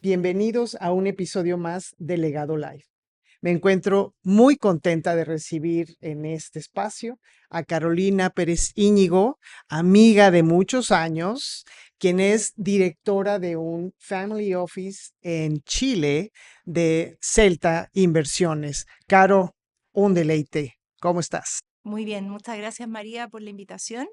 Bienvenidos a un episodio más de Legado Live. Me encuentro muy contenta de recibir en este espacio a Carolina Pérez Íñigo, amiga de muchos años, quien es directora de un Family Office en Chile de Celta Inversiones. Caro, un deleite. ¿Cómo estás? Muy bien, muchas gracias María por la invitación.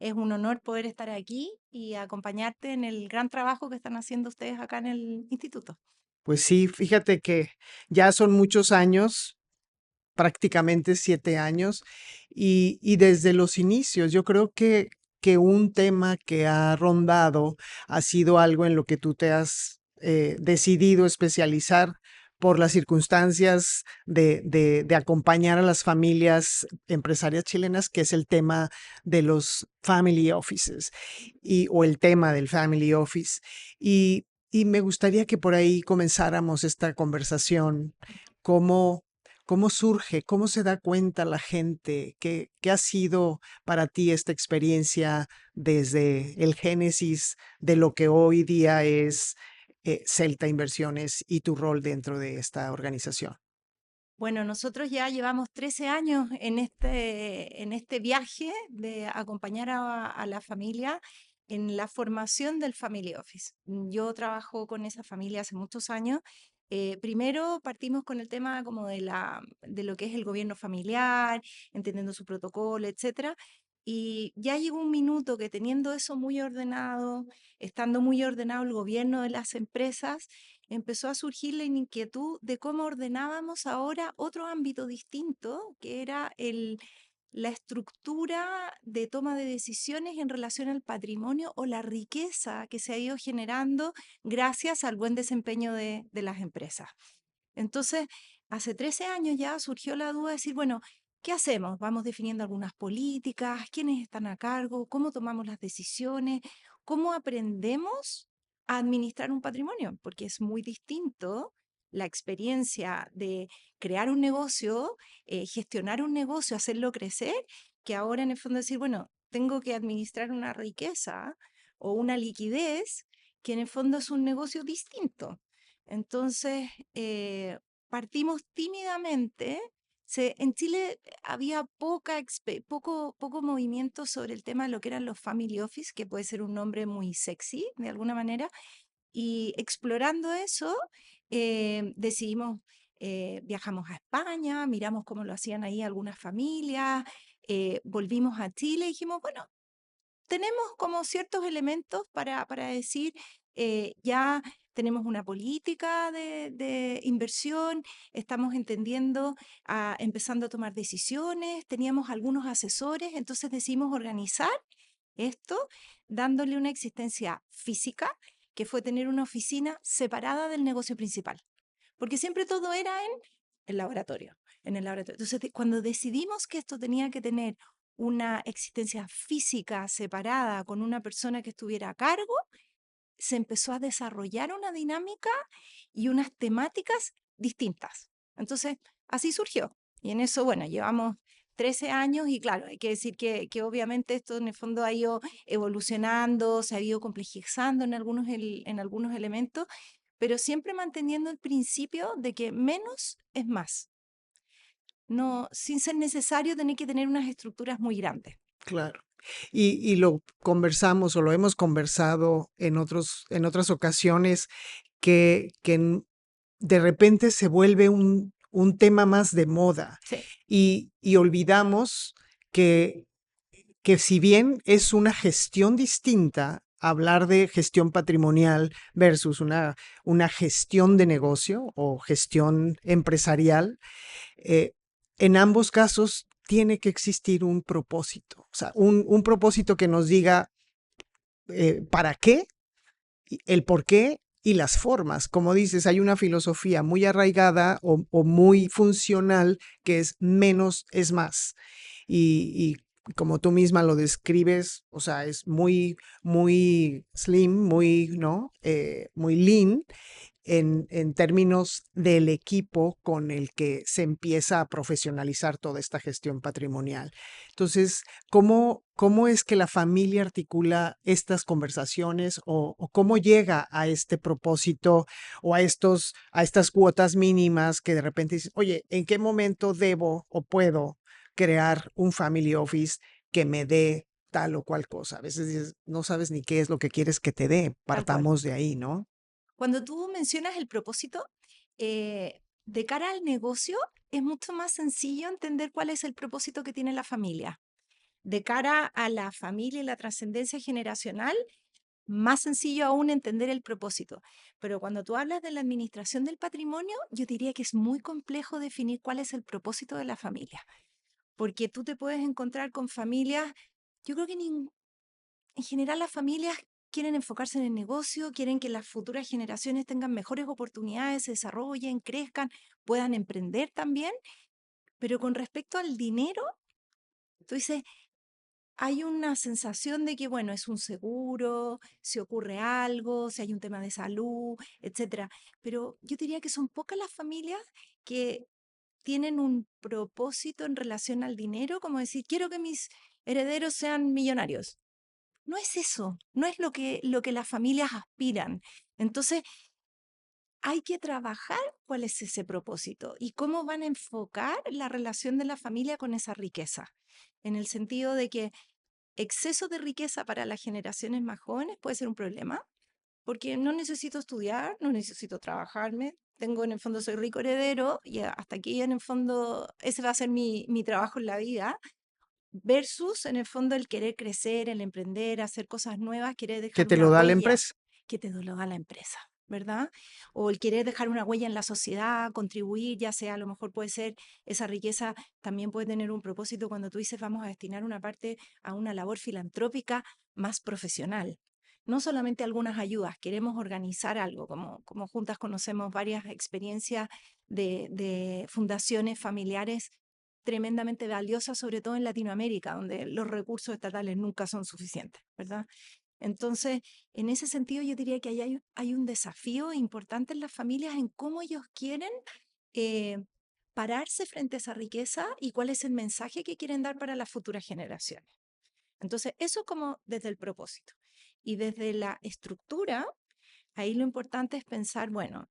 Es un honor poder estar aquí y acompañarte en el gran trabajo que están haciendo ustedes acá en el instituto. Pues sí, fíjate que ya son muchos años, prácticamente 7 años, y desde los inicios yo creo que un tema que ha rondado ha sido algo en lo que tú te has decidido especializar por las circunstancias de acompañar a las familias empresarias chilenas, que es el tema de los family offices o el tema del family office. Y me gustaría que por ahí comenzáramos esta conversación. ¿Cómo, cómo surge? ¿Cómo se da cuenta la gente? ¿Qué ha sido para ti esta experiencia desde el génesis de lo que hoy día es Celta Inversiones y tu rol dentro de esta organización? Bueno, nosotros ya llevamos 13 años en este viaje de acompañar a la familia en la formación del Family Office. Yo trabajo con esa familia hace muchos años. Primero partimos con el tema como de lo que es el gobierno familiar, entendiendo su protocolo, etcétera. Y ya llegó un minuto que teniendo eso muy ordenado, estando muy ordenado el gobierno de las empresas, empezó a surgir la inquietud de cómo ordenábamos ahora otro ámbito distinto, que era la estructura de toma de decisiones en relación al patrimonio o la riqueza que se ha ido generando gracias al buen desempeño de las empresas. Entonces, hace 13 años ya surgió la duda de decir, bueno, ¿qué hacemos? Vamos definiendo algunas políticas, quiénes están a cargo, cómo tomamos las decisiones, cómo aprendemos a administrar un patrimonio, porque es muy distinto la experiencia de crear un negocio, gestionar un negocio, hacerlo crecer, que ahora en el fondo decir, bueno, tengo que administrar una riqueza o una liquidez que en el fondo es un negocio distinto. Entonces, partimos tímidamente. En Chile había poco movimiento sobre el tema de lo que eran los family office, que puede ser un nombre muy sexy de alguna manera, y explorando eso, decidimos, viajamos a España, miramos cómo lo hacían ahí algunas familias, volvimos a Chile y dijimos, bueno, tenemos como ciertos elementos para decir, ya tenemos una política de inversión, estamos entendiendo, empezando a tomar decisiones, teníamos algunos asesores, entonces decidimos organizar esto dándole una existencia física, que fue tener una oficina separada del negocio principal, porque siempre todo era en el laboratorio, en el laboratorio. Entonces, cuando decidimos que esto tenía que tener una existencia física separada con una persona que estuviera a cargo, se empezó a desarrollar una dinámica y unas temáticas distintas. Entonces, así surgió. Y en eso, bueno, llevamos 13 años y claro, hay que decir que obviamente esto en el fondo ha ido evolucionando, se ha ido complejizando en algunos elementos, pero siempre manteniendo el principio de que menos es más. No, sin ser necesario tener que tener unas estructuras muy grandes. Claro. Y lo conversamos o lo hemos conversado en otras ocasiones que de repente se vuelve un tema más de moda Sí. y olvidamos que, que si bien es una gestión distinta, hablar de gestión patrimonial versus una gestión de negocio o gestión empresarial, eh, en ambos casos tiene que existir un propósito, o sea, un propósito que nos diga para qué, el por qué y las formas. Como dices, hay una filosofía muy arraigada o muy funcional que es menos es más. Y como tú misma lo describes, o sea, es muy, muy slim, muy, ¿no? Muy lean en términos del equipo con el que se empieza a profesionalizar toda esta gestión patrimonial. Entonces, ¿cómo es que la familia articula estas conversaciones o cómo llega a este propósito o a estas cuotas mínimas que de repente dices, oye, ¿en qué momento debo o puedo crear un family office que me dé tal o cual cosa? A veces dices, no sabes ni qué es lo que quieres que te dé. tal cual. Partamos de ahí, ¿no? Cuando tú mencionas el propósito, de cara al negocio, es mucho más sencillo entender cuál es el propósito que tiene la familia. De cara a la familia y la trascendencia generacional, más sencillo aún entender el propósito. Pero cuando tú hablas de la administración del patrimonio, yo diría que es muy complejo definir cuál es el propósito de la familia, porque tú te puedes encontrar con familias, yo creo que en general las familias quieren enfocarse en el negocio, quieren que las futuras generaciones tengan mejores oportunidades, se desarrollen, crezcan, puedan emprender también, pero con respecto al dinero, tú dices, hay una sensación de que, bueno, es un seguro, si ocurre algo, si hay un tema de salud, etcétera. Pero yo diría que son pocas las familias que tienen un propósito en relación al dinero, como decir, quiero que mis herederos sean millonarios. No es eso, no es lo que las familias aspiran. Entonces, hay que trabajar cuál es ese propósito y cómo van a enfocar la relación de la familia con esa riqueza. En el sentido de que exceso de riqueza para las generaciones más jóvenes puede ser un problema, porque no necesito estudiar, no necesito trabajarme, tengo en el fondo, soy rico heredero y hasta aquí en el fondo ese va a ser mi trabajo en la vida, versus en el fondo el querer crecer, el emprender, hacer cosas nuevas, querer Que dejar te una lo da la huella empresa. que te lo da la empresa, ¿verdad? O el querer dejar una huella en la sociedad, contribuir, ya sea a lo mejor puede ser esa riqueza, también puede tener un propósito cuando tú dices vamos a destinar una parte a una labor filantrópica más profesional. No solamente algunas ayudas, queremos organizar algo, como juntas conocemos varias experiencias de fundaciones familiares tremendamente valiosas, sobre todo en Latinoamérica, donde los recursos estatales nunca son suficientes, ¿verdad? Entonces, en ese sentido, yo diría que ahí hay un desafío importante en las familias en cómo ellos quieren eh, pararse frente a esa riqueza y cuál es el mensaje que quieren dar para las futuras generaciones. Entonces, eso como desde el propósito. Y desde la estructura, ahí lo importante es pensar, bueno,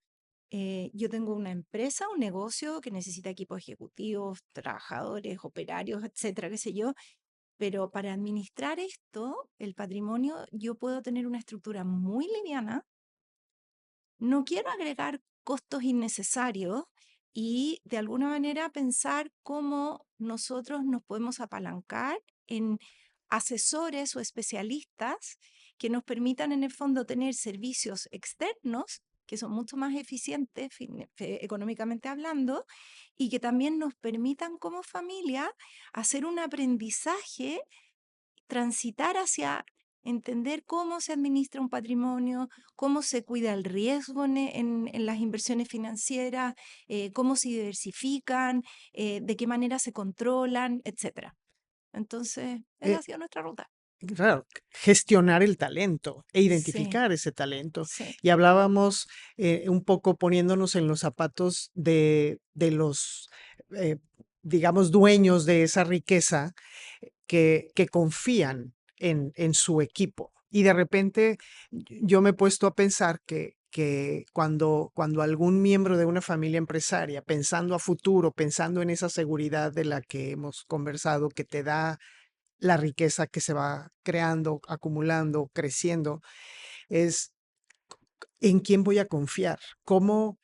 yo tengo una empresa, un negocio que necesita equipos ejecutivos, trabajadores, operarios, etcétera, qué sé yo, pero para administrar esto, el patrimonio, yo puedo tener una estructura muy liviana, no quiero agregar costos innecesarios y de alguna manera pensar cómo nosotros nos podemos apalancar en asesores o especialistas que nos permitan en el fondo tener servicios externos que son mucho más eficientes económicamente hablando y que también nos permitan como familia hacer un aprendizaje, transitar hacia entender cómo se administra un patrimonio, cómo se cuida el riesgo en las inversiones financieras, cómo se diversifican, de qué manera se controlan, etcétera. Entonces, esa Eh, ha sido nuestra ruta. claro, gestionar el talento e Sí, identificar ese talento. sí, Y hablábamos un poco poniéndonos en los zapatos de los, eh, digamos, dueños de esa riqueza que confían en su equipo. Y de repente yo me he puesto a pensar que cuando algún miembro de una familia empresaria, pensando a futuro, pensando en esa seguridad de la que hemos conversado, que te da la riqueza que se va creando, acumulando, creciendo, es en quién voy a confiar, cómo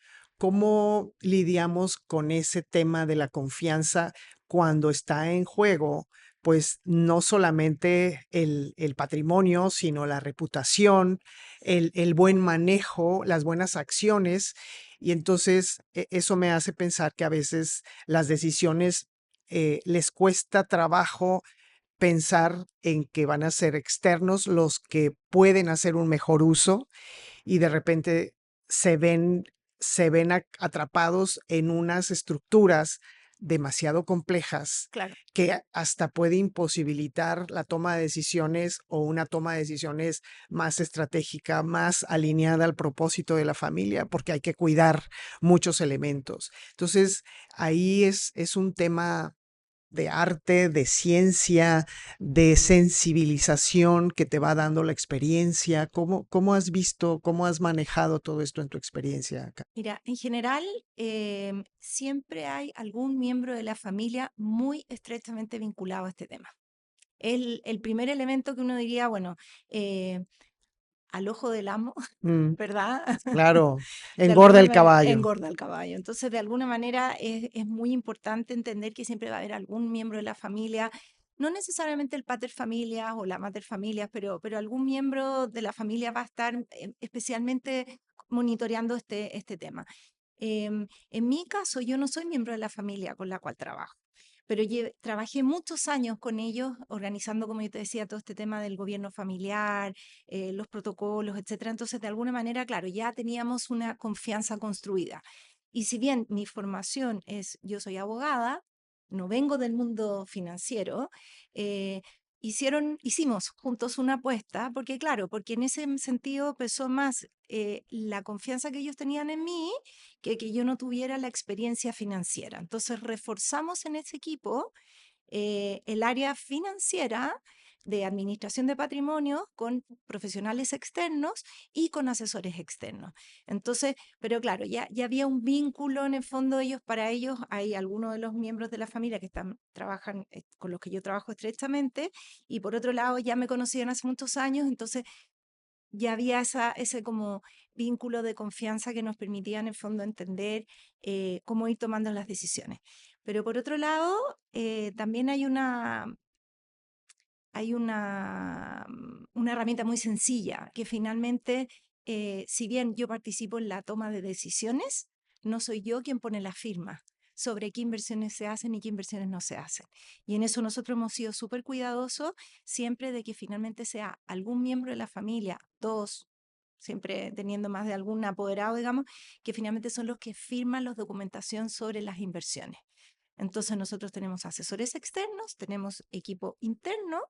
lidiamos con ese tema de la confianza cuando está en juego, pues no solamente el patrimonio, sino la reputación, el buen manejo, las buenas acciones. Y entonces eso me hace pensar que a veces las decisiones les cuesta trabajo pensar en que van a ser externos los que pueden hacer un mejor uso y de repente se ven atrapados en unas estructuras demasiado complejas Claro. que hasta puede imposibilitar la toma de decisiones o una toma de decisiones más estratégica, más alineada al propósito de la familia, porque hay que cuidar muchos elementos. Entonces, ahí es un tema de arte, de ciencia, de sensibilización que te va dando la experiencia. ¿Cómo has visto, cómo has manejado todo esto en tu experiencia acá? Mira, en general, siempre hay algún miembro de la familia muy estrechamente vinculado a este tema. El primer elemento que uno diría, bueno, eh, al ojo del amo, Mm, ¿verdad? claro, De engorda alguna el manera caballo. engorda el caballo. Entonces, de alguna manera es muy importante entender que siempre va a haber algún miembro de la familia, no necesariamente el pater familias o la mater familias, pero algún miembro de la familia va a estar especialmente monitoreando este tema. En mi caso, yo no soy miembro de la familia con la cual trabajo, pero trabajé muchos años con ellos organizando, como yo te decía, todo este tema del gobierno familiar, los protocolos, etcétera. Entonces, de alguna manera, claro, ya teníamos una confianza construida. Y si bien mi formación es, yo soy abogada, no vengo del mundo financiero, eh, hicimos juntos una apuesta, porque claro, porque en ese sentido pesó más la confianza que ellos tenían en mí que yo no tuviera la experiencia financiera. Entonces reforzamos en ese equipo el área financiera de administración de patrimonio con profesionales externos y con asesores externos. Entonces, pero claro, ya había un vínculo en el fondo ellos, para ellos hay algunos de los miembros de la familia que trabajan con los que yo trabajo estrechamente y por otro lado ya me conocían hace muchos años, entonces ya había ese como vínculo de confianza que nos permitía en el fondo entender cómo ir tomando las decisiones. Pero por otro lado, también hay una herramienta muy sencilla que finalmente, si bien yo participo en la toma de decisiones, no soy yo quien pone la firma sobre qué inversiones se hacen y qué inversiones no se hacen. Y en eso nosotros hemos sido súper cuidadosos siempre de que finalmente sea algún miembro de la familia, dos, siempre teniendo más de algún apoderado, digamos, que finalmente son los que firman la documentación sobre las inversiones. Entonces nosotros tenemos asesores externos, tenemos equipo interno,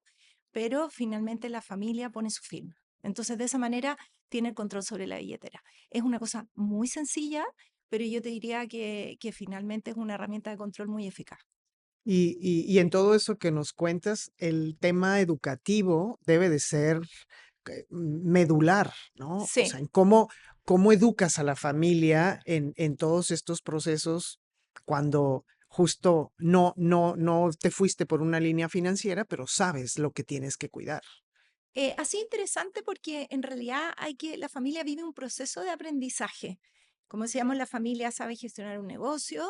pero finalmente la familia pone su firma. Entonces de esa manera tiene el control sobre la billetera. Es una cosa muy sencilla, pero yo te diría que finalmente es una herramienta de control muy eficaz. Y en todo eso que nos cuentas, el tema educativo debe de ser medular, ¿no? O sea, Sí. en cómo educas a la familia en todos estos procesos cuando justo no te fuiste por una línea financiera, pero sabes lo que tienes que cuidar. Ha sido interesante porque en realidad la familia vive un proceso de aprendizaje. Como decíamos, la familia sabe gestionar un negocio,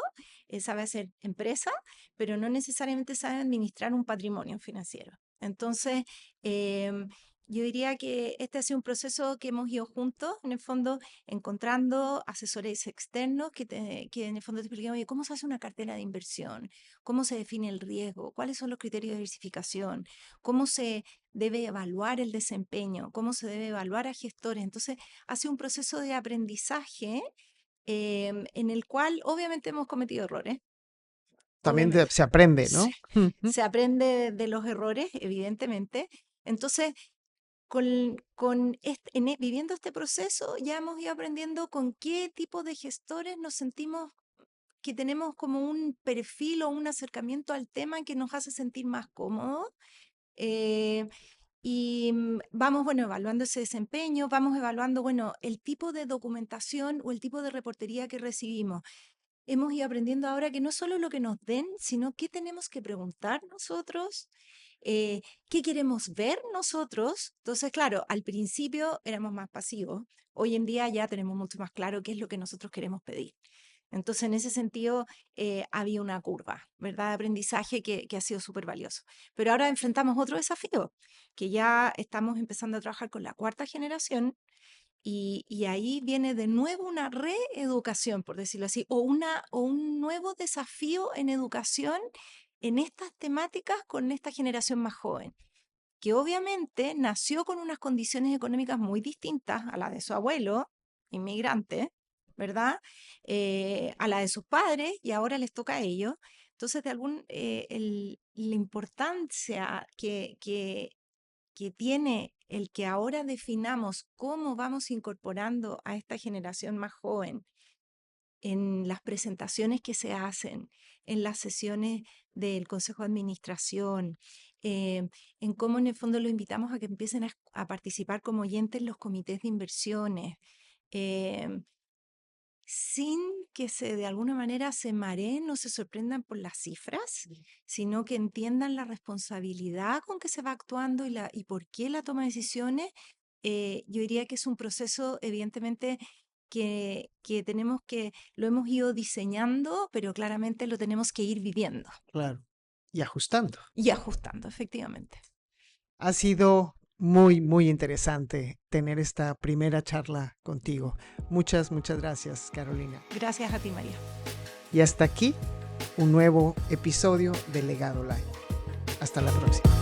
sabe hacer empresa, pero no necesariamente sabe administrar un patrimonio financiero. Entonces, em, yo diría que este ha sido un proceso que hemos ido juntos, en el fondo, encontrando asesores externos que en el fondo te explican, oye, ¿cómo se hace una cartera de inversión? ¿Cómo se define el riesgo? ¿Cuáles son los criterios de diversificación? ¿Cómo se debe evaluar el desempeño, cómo se debe evaluar a gestores? Entonces, hace un proceso de aprendizaje en el cual obviamente hemos cometido errores, También obviamente. se aprende, Se, ¿no? se aprende de los errores, evidentemente. Entonces, viviendo este proceso, ya hemos ido aprendiendo con qué tipo de gestores nos sentimos que tenemos como un perfil o un acercamiento al tema que nos hace sentir más cómodos. eh, Y vamos, bueno, evaluando ese desempeño, vamos evaluando, bueno, el tipo de documentación o el tipo de reportería que recibimos. Hemos ido aprendiendo ahora que no solo lo que nos den, sino qué tenemos que preguntar nosotros, qué queremos ver nosotros. Entonces, claro, al principio éramos más pasivos. Hoy en día ya tenemos mucho más claro qué es lo que nosotros queremos pedir. Entonces, en ese sentido, había una curva, ¿verdad? De aprendizaje que ha sido súper valioso. Pero ahora enfrentamos otro desafío, que ya estamos empezando a trabajar con la cuarta generación y ahí viene de nuevo una reeducación, por decirlo así, o un nuevo desafío en educación en estas temáticas con esta generación más joven, que obviamente nació con unas condiciones económicas muy distintas a las de su abuelo, inmigrante, ¿verdad? A la de sus padres y ahora les toca a ellos. Entonces, la importancia que tiene el que ahora definamos cómo vamos incorporando a esta generación más joven en las presentaciones que se hacen, en las sesiones del Consejo de Administración, en cómo en el fondo lo invitamos a que empiecen a participar como oyentes en los comités de inversiones, em, sin que de alguna manera se mareen, no se sorprendan por las cifras, sino que entiendan la responsabilidad con que se va actuando y por qué la toma de decisiones. Yo diría que es un proceso, evidentemente, que lo hemos ido diseñando, pero claramente lo tenemos que ir viviendo Claro. Y ajustando. y ajustando, efectivamente. Ha sido muy, muy interesante tener esta primera charla contigo. Muchas, muchas gracias, Carolina. Gracias a ti, María. Y hasta aquí un nuevo episodio de Legado Live. Hasta la próxima.